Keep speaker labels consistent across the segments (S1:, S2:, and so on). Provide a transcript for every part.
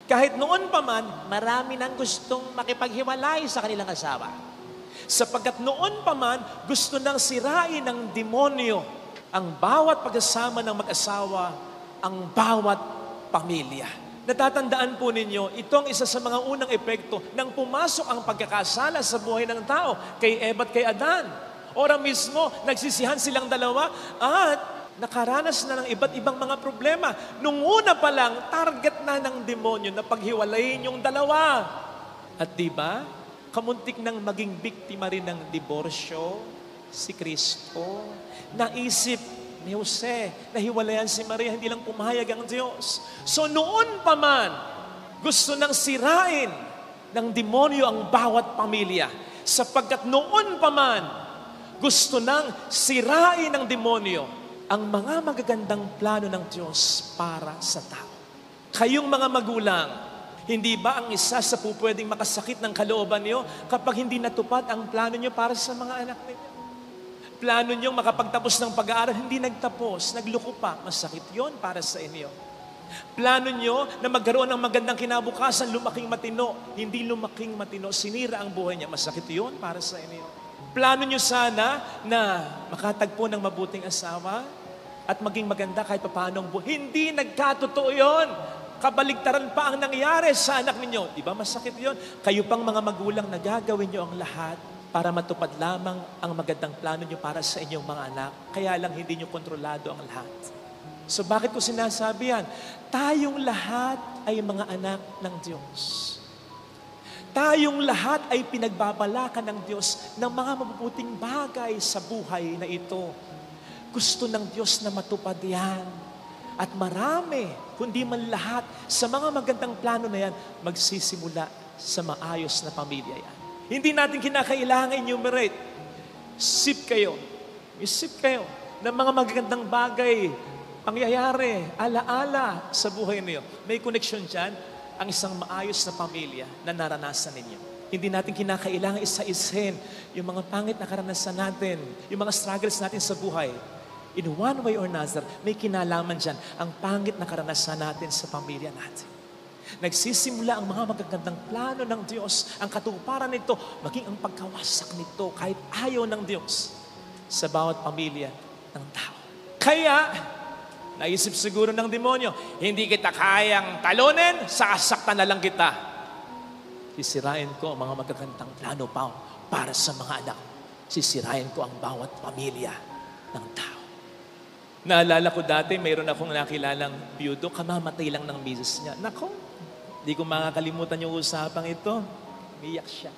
S1: Kahit noon pa man, marami nang gustong makipaghiwalay sa kanilang asawa. Sapagkat noon pa man, gusto nang sirain ng demonyo ang bawat pag-asama ng mag-asawa, ang bawat pamilya. Natatandaan po ninyo, ito ang isa sa mga unang epekto nang pumasok ang pagkakasala sa buhay ng tao kay Eva at kay Adan. Ora mismo, nagsisihan silang dalawa at nakaranas na ng iba't ibang mga problema. Nung una pa lang, target na ng demonyo na paghiwalayin yung dalawa. At diba, kamuntik nang maging biktima rin ng diborsyo si Kristo. Naisip ni Jose, nahiwalayan si Maria, hindi lang pumayag ang Diyos. So noon pa man, gusto nang sirain ng demonyo ang bawat pamilya. Sapagkat noon pa man, gusto nang sirain ng demonyo ang mga magagandang plano ng Diyos para sa tao. Kayong mga magulang, hindi ba ang isa sa pupwedeng makasakit ng kalooban niyo kapag hindi natupad ang plano niyo para sa mga anak niyo? Plano niyong makapagtapos ng pag-aaral, hindi nagtapos, nagloko pa, masakit yon para sa inyo. Plano niyo na magkaroon ng magandang kinabukasan, lumaking matino, hindi lumaking matino, sinira ang buhay niya, masakit yon para sa inyo. Plano niyo sana na makatagpo ng mabuting asawa at maging maganda kahit paano ang buhay. Hindi nagkatotoo yon. Kabaligtaran pa ang nangyari sa anak ninyo. Di ba masakit yon? Kayo pang mga magulang na gagawin niyo ang lahat para matupad lamang ang magandang plano niyo para sa inyong mga anak. Kaya lang hindi niyo kontrolado ang lahat. So bakit ko sinasabi yan? Tayong lahat ay mga anak ng Diyos. Tayong lahat ay pinagbabalakan ng Diyos ng mga mabubuting bagay sa buhay na ito. Gusto ng Diyos na matupad yan. At marami, kundi man lahat, sa mga magandang plano na yan, magsisimula sa maayos na pamilya yan. Hindi natin kinakailangan enumerate. Isip kayo ng mga magagandang bagay, pangyayari, alaala sa buhay niyo. May connection dyan ang isang maayos na pamilya na naranasan ninyo. Hindi natin kinakailangan isa-isin yung mga pangit na karanasan natin, yung mga struggles natin sa buhay. In one way or another, may kinalaman dyan ang pangit na karanasan natin sa pamilya natin. Nagsisimula ang mga magagandang plano ng Diyos, ang katuparan nito, maging ang pagkawasak nito kahit ayaw ng Diyos sa bawat pamilya ng tao. Kaya, naisip siguro ng demonyo, hindi kita kayang talunin, sasaktan na lang kita. Sisirain ko ang mga magagandang plano pa para sa mga anak. Sisirain ko ang bawat pamilya ng tao. Naalala ko dati, mayroon akong nakilalang biyudo, kamamatay lang ng misis niya. Nako, hindi ko makakalimutan yung usapang ito. Umiyak siya.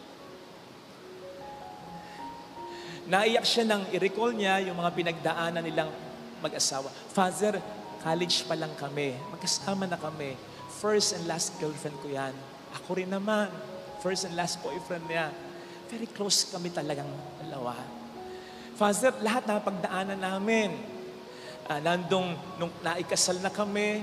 S1: Naiyak siya nang i-recall niya yung mga pinagdaanan nilang mag-asawa. Father, college pa lang kami. Magkasama na kami. First and last girlfriend ko yan. Ako rin naman. First and last boyfriend niya. Very close kami talagang dalawa. Father, lahat na pagdaanan namin. Nung naikasal na kami,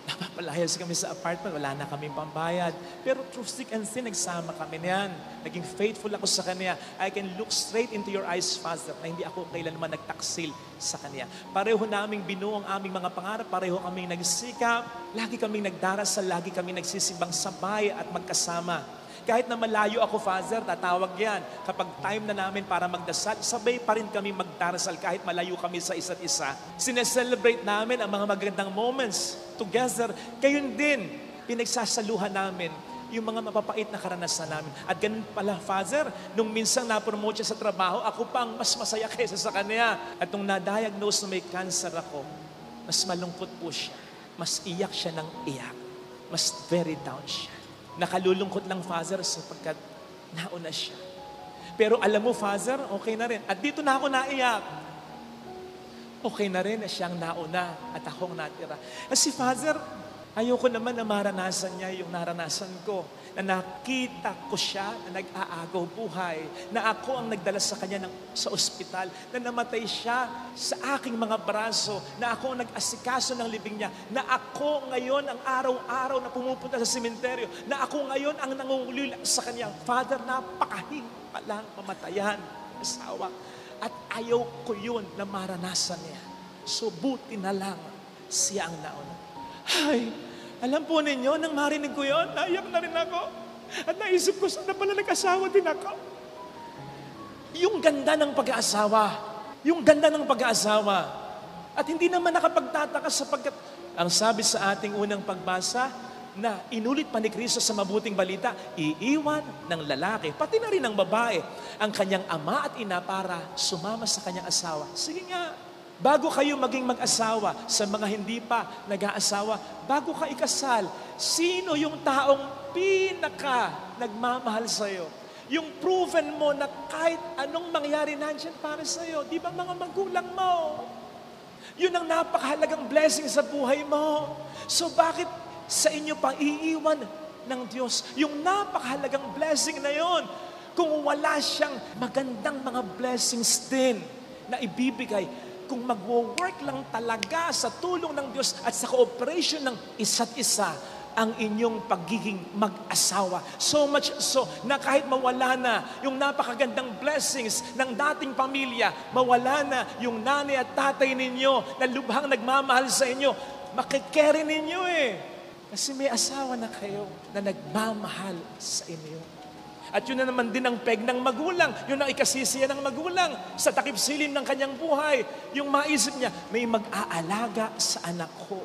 S1: napapalayas kami sa apartment, wala na kaming pambayad. Pero through thick and thin, nagsama kami niyan. Naging faithful ako sa Kanya. I can look straight into your eyes, Father, na hindi ako kailanman nagtaksil sa Kanya. Pareho naming binuo ang aming mga pangarap, pareho kaming nagsikap, lagi kaming nagdarasal, lagi kaming nagsisimbang sabay at magkasama. Kahit na malayo ako, Father, tatawag yan. Kapag time na namin para magdasal, sabay pa rin kami magdarasal kahit malayo kami sa isa't isa. Sineselebrate namin ang mga magandang moments together. Gayon din, pinagsasaluhan namin yung mga mapapait na karanasan namin. At ganun pala, Father, nung minsan na-promote siya sa trabaho, ako pa ang mas masaya kaysa sa kanya. At nung na-diagnose na may cancer ako, mas malungkot po siya. Mas iyak siya ng iyak. Mas very down siya. Nakalulungkot lang, Father, sapagkat nauna siya. Pero alam mo, Father, okay na rin. At dito na ako naiyak. Okay na rin na siyang nauna at akong natira. Kasi, Father, ayoko naman na maranasan niya yung naranasan ko. Na nakita ko siya na nag-aagaw buhay. Na ako ang nagdala sa kanya sa ospital. Na namatay siya sa aking mga braso. Na ako ang nag-asikaso ng libing niya. Na ako ngayon ang araw-araw na pumupunta sa sementeryo. Na ako ngayon ang nangungulila sa kanya. Father, napakahing palang mamatayan. Asawa. At ayaw ko yun na maranasan niya. So buti na lang siya ang nauna. Ay, Alam po ninyo, nang marinig ko yun, naiyak na rin ako. At naisip ko, sana pala nag-asawa din ako. Yung ganda ng pag-aasawa. Yung ganda ng pag-aasawa. At hindi naman nakapagtataka sapagkat ang sabi sa ating unang pagbasa na inulit pa ni Kristo sa mabuting balita, iiwan ng lalaki, pati na rin ng babae, ang kanyang ama at ina para sumama sa kanyang asawa. Sige nga, bago kayo maging mag-asawa, sa mga hindi pa nag-aasawa, bago ka ikasal, sino yung taong pinaka nagmamahal sa'yo? Yung proven mo na kahit anong mangyari nandyan para sa'yo. Di ba mga magulang mo? Yun ang napakahalagang blessing sa buhay mo. So bakit sa inyo pang iiwan ng Diyos yung napakahalagang blessing na yon kung wala siyang magandang mga blessings din na ibibigay kung magwo-work lang talaga sa tulong ng Diyos at sa cooperation ng isa't isa ang inyong pagiging mag-asawa. So much so na kahit mawala na yung napakagandang blessings ng dating pamilya, mawala na yung nanay at tatay ninyo na lubhang nagmamahal sa inyo, makikere ninyo eh. Kasi may asawa na kayo na nagmamahal sa inyo. At yun na naman din ang peg ng magulang. Yun ang ikasisiya ng magulang sa takip silim ng kanyang buhay. Yung maisip niya, may mag-aalaga sa anak ko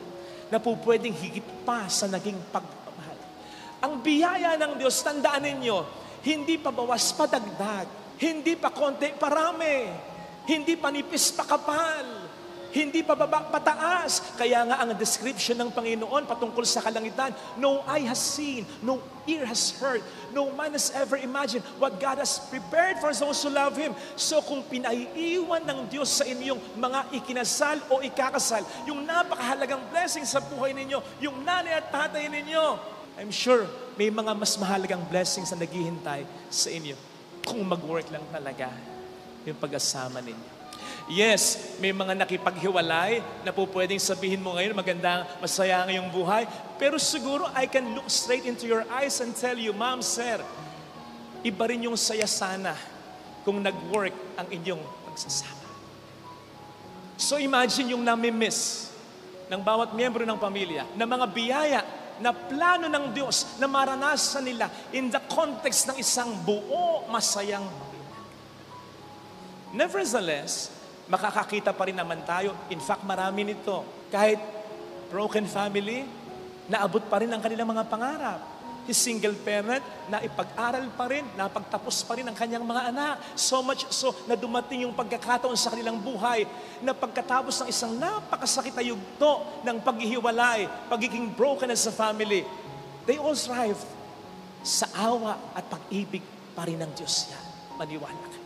S1: na po pwedeng higit pa sa naging pagmamahal. Ang biyaya ng Diyos, tandaan ninyo, hindi pa bawas pa dagdag, hindi pa konti parami, hindi pa nipis pa kapal, hindi pa baba pataas. Kaya nga ang description ng Panginoon patungkol sa kalangitan, no eye has seen, no ear has heard, no mind has ever imagined what God has prepared for those who love Him. So kung pinaiiwan ng Diyos sa inyong mga ikinasal o ikakasal, yung napakahalagang blessing sa buhay ninyo, yung nanay at tatay ninyo, I'm sure may mga mas mahalagang blessings na naghihintay sa inyo kung mag-work lang talaga yung pag-asama ninyo. Yes, may mga nakipaghiwalay na po pwedeng sabihin mo ngayon, maganda, masaya ang iyong buhay. Pero siguro, I can look straight into your eyes and tell you, Ma'am, Sir, iba rin yung saya sana kung nag-work ang inyong pagsasama. So imagine yung nami-miss ng bawat miyembro ng pamilya na mga biyaya na plano ng Diyos na maranasan nila in the context ng isang buo, masayang pamilya. Nevertheless, makakakita pa rin naman tayo. In fact, marami nito. Kahit broken family, naabot pa rin ang kanilang mga pangarap. His single parent, naipag-aral pa rin, napagtapos pa rin ang kanyang mga anak. So much so na dumating yung pagkakataon sa kanilang buhay na pagkatapos ng isang napakasakit na yugto ng paghihiwalay, pagiging broken as a family, they all thrive sa awa at pag-ibig pa rin ng Diyos yan. Maniwala ka.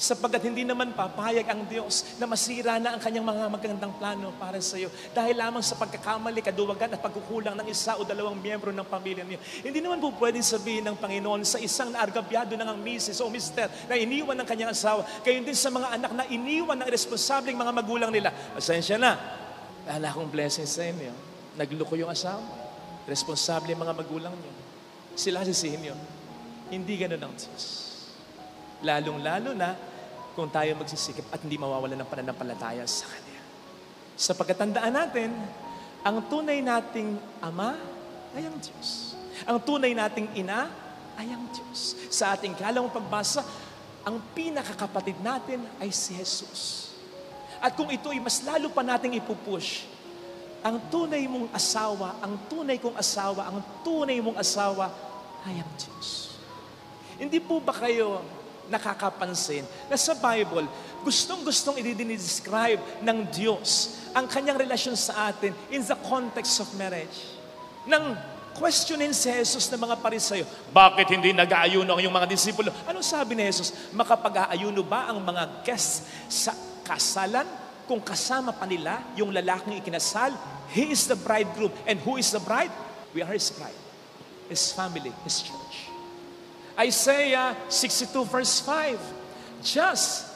S1: Sapagkat hindi naman papayag ang Diyos na masira na ang kanyang mga magandang plano para sa iyo dahil lamang sa pagkakamali, kaduwagan at pagkukulang ng isa o dalawang miyembro ng pamilya niyo. Hindi naman po pwedeng sabihin ng Panginoon sa isang naargabyado ng ang misis o mister na iniwan ng kanyang asawa, gayon din sa mga anak na iniwan ng irresponsableng mga magulang nila. Pasensya na, wala akong blessing sa inyo. Nagloko yung asawa. Responsable yung mga magulang niyo. Sila sisihin niyo. Hindi ganun ang Diyos. Lalong-lalo na kung tayo magsisikap at hindi mawawalan ng pananampalataya sa Kanya. Sa pagkatandaan natin, ang tunay nating Ama ay ang Diyos. Ang tunay nating Ina ay ang Diyos. Sa ating kalawang pagbasa, ang pinakakapatid natin ay si Jesus. At kung ito ay mas lalo pa nating ipupush, ang tunay mong asawa, ang tunay kong asawa, ang tunay mong asawa ay ang Diyos. Hindi po ba kayo nakakapansin na sa Bible, gustong-gustong i-describe ng Diyos ang kanyang relasyon sa atin in the context of marriage? Nang questionin si Jesus ng mga Parisayo, bakit hindi nag-aayuno ang iyong mga disipulo? Anong sabi ni Jesus? Makapag-aayuno ba ang mga guests sa kasalan kung kasama pa nila yung lalaking ikinasal? He is the bridegroom. And who is the bride? We are His bride. His family, His church. Isaiah 62 verse 5, just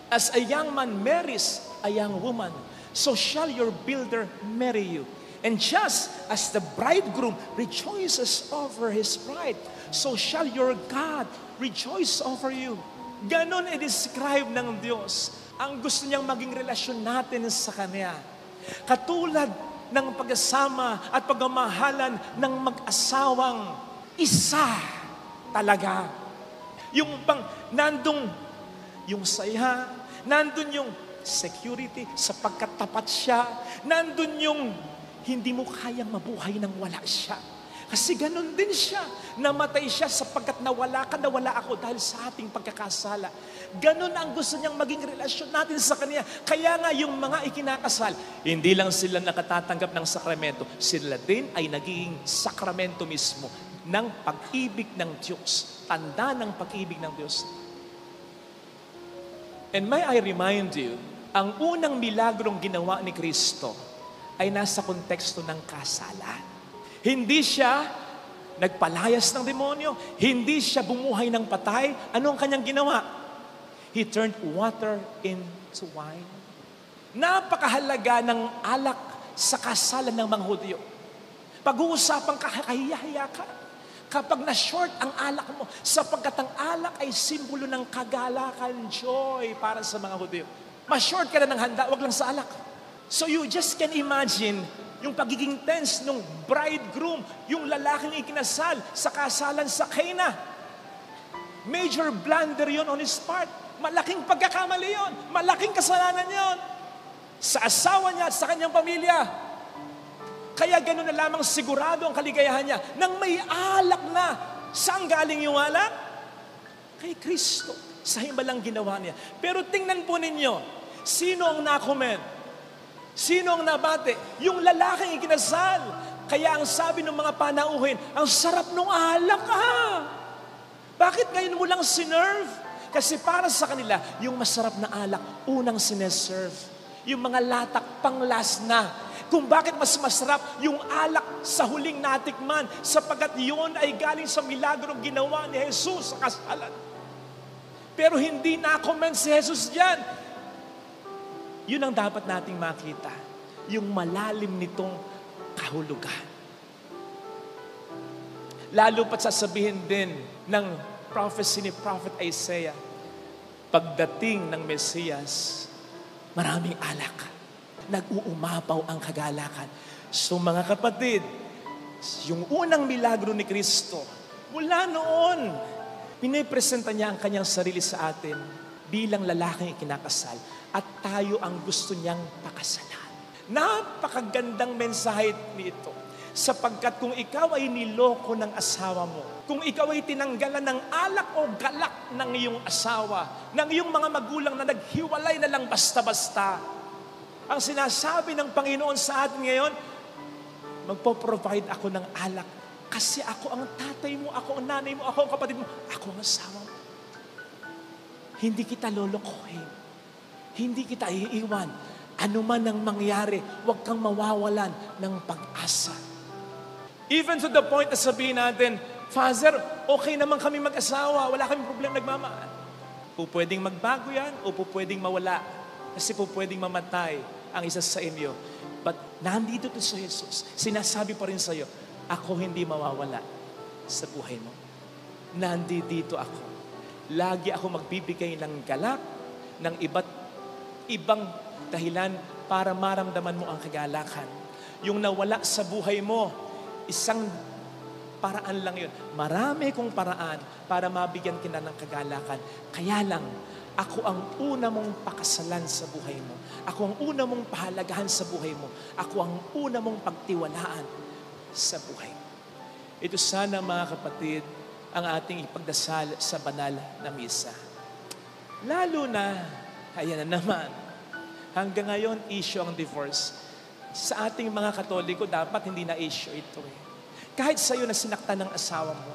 S1: as a young man marries a young woman, so shall your builder marry you. And just as the bridegroom rejoices over his bride, so shall your God rejoice over you. Ganon i-describe ng Diyos ang gusto niyang maging relasyon natin sa Kanya. Katulad ng pagkasama at pagmamahalan ng mag-asawang isa talaga. Yung bang nandung yung saya, nandun yung security sapagkat tapat siya, nandun yung hindi mo kayang mabuhay nang wala siya. Kasi ganun din siya. Namatay siya sapagkat nawala ka, nawala ako dahil sa ating pagkakasala. Ganun ang gusto niyang maging relasyon natin sa Kanya. Kaya nga yung mga ikinakasal, hindi lang sila nakatatanggap ng sakramento, sila din ay nagiging sakramento mismo ng pag-ibig ng Diyos. Tanda ng pag-ibig ng Diyos. And may I remind you, ang unang milagrong ginawa ni Kristo ay nasa konteksto ng kasalan. Hindi siya nagpalayas ng demonyo. Hindi siya bumuhay ng patay. Ano ang kanyang ginawa? He turned water into wine. Napakahalaga ng alak sa kasalan ng mga Hudyo. Pag-uusapang kakahiya-hiya ka. Kapag na-short ang alak mo, sapagkat ang alak ay simbolo ng kagalakan, joy para sa mga Hudyo. Ma-short ka na ng handa, wag lang sa alak. So you just can imagine yung pagiging tense ng bridegroom, yung lalaking ikinasal sa kasalan sa Cana. Major blunder yon on his part. Malaking pagkakamali yon. Malaking kasalanan yon. Sa asawa niya at sa kanyang pamilya. Kaya gano'n na lamang sigurado ang kaligayahan niya. Nang may alak na, saan galing yung alak? Kay Kristo. Sa himbalang ginawa niya. Pero tingnan po ninyo, sino ang nakoment? Sino ang nabate? Yung lalaking ikinasal. Kaya ang sabi ng mga panauhin, ang sarap ng alak Bakit ngayon mo lang sinerve? Kasi para sa kanila, yung masarap na alak, unang sineserve. Yung mga latak, pang-last na. Kung bakit mas masarap yung alak sa huling natikman, sapagkat yun ay galing sa milagrong ginawa ni Jesus sa kasalan. Pero hindi na-comment si Jesus dyan. Yun ang dapat nating makita. Yung malalim nitong kahulugan. Lalo pa't sasabihin din ng prophecy ni Prophet Isaiah, pagdating ng Mesiyas, maraming alak. Nag-uumapaw ang kagalakan. So mga kapatid, yung unang milagro ni Kristo, mula noon, pinipresenta niya ang kanyang sarili sa atin bilang lalaking ikinakasal at tayo ang gusto niyang pakasalan. Napakagandang mensahe nito. Sapagkat kung ikaw ay niloko ng asawa mo, kung ikaw ay tinanggalan ng alak o galak ng iyong asawa, ng iyong mga magulang na naghiwalay na lang basta-basta, ang sinasabi ng Panginoon sa atin ngayon, magpo-provide ako ng alak kasi ako ang tatay mo, ako ang nanay mo, ako ang kapatid mo, ako ang asawa mo. Hindi kita lolokohin. Hindi kita iiwan. Ano man ang mangyari, huwag kang mawawalan ng pag-asa. Even to the point na sabihin natin, Father, okay naman kami mag-asawa, wala kami problema, nagmamahal. Pwedeng magbago yan o pwedeng mawala. Kasi pwedeng mamatay ang isa sa inyo. But nandito to sa Jesus, sinasabi pa rin sa iyo, ako hindi mawawala sa buhay mo. Nandito ako. Lagi ako magbibigay ng galak, ng ibang dahilan para maramdaman mo ang kagalakan. Yung nawala sa buhay mo, isang paraan lang yun. Marami kong paraan para mabigyan kita ng kagalakan. Kaya lang, ako ang una mong pakasalan sa buhay mo. Ako ang una mong pahalagahan sa buhay mo. Ako ang una mong pagtiwalaan sa buhay mo. Ito sana mga kapatid, ang ating ipagdasal sa banal na misa. Lalo na, ayan na naman, hanggang ngayon, issue ang divorce. Sa ating mga Katoliko, dapat hindi na issue ito Kahit sa'yo na sinaktan ng asawa mo.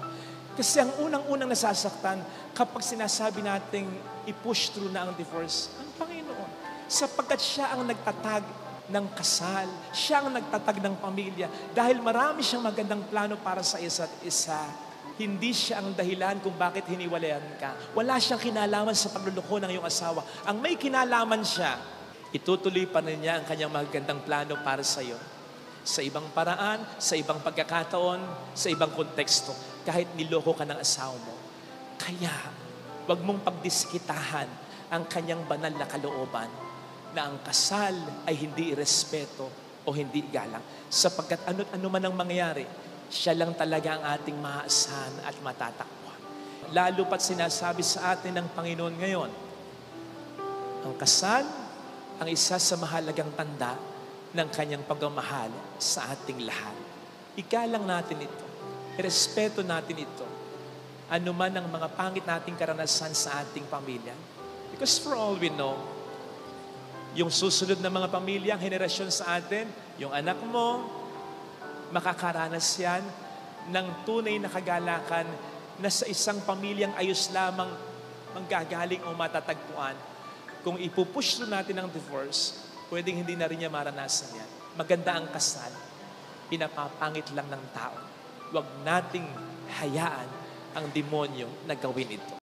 S1: Kasi ang unang-unang nasasaktan, kapag sinasabi nating i-push through na ang divorce, ang Panginoon. Sapagkat siya ang nagtatag ng kasal. Siya ang nagtatag ng pamilya. Dahil marami siyang magandang plano para sa isa't isa. Hindi siya ang dahilan kung bakit hiniwalayan ka. Wala siyang kinalaman sa pagluloko ng iyong asawa. Ang may kinalaman siya, itutuloy pa rin niya ang kanyang magandang plano para sa iyo. Sa ibang paraan, sa ibang pagkakataon, sa ibang konteksto, kahit niloko ka ng asawa mo. Kaya, wag mong pagdiskitahan ang kanyang banal na kalooban na ang kasal ay hindi irespeto o hindi igalang. Sapagkat ano man ang mangyayari, siya lang talaga ang ating maaasahan at matatakbuhan. Lalo pat sinasabi sa atin ng Panginoon ngayon, ang kasal ang isa sa mahalagang tanda ng kanyang pagmamahal sa ating lahat. Igalang natin ito. Irespeto natin ito. Ano man ang mga pangit nating karanasan sa ating pamilya. Because for all we know, yung susunod na mga pamilyang henerasyon sa atin, yung anak mo, makakaranas yan ng tunay na kagalakan na sa isang pamilyang ayos lamang manggagaling o matatagpuan. Kung ipupush natin ang divorce, pwedeng hindi na rin niya maranasan yan. Maganda ang kasal, pinapapangit lang ng tao. Huwag nating hayaan ang demonyo na gawin ito.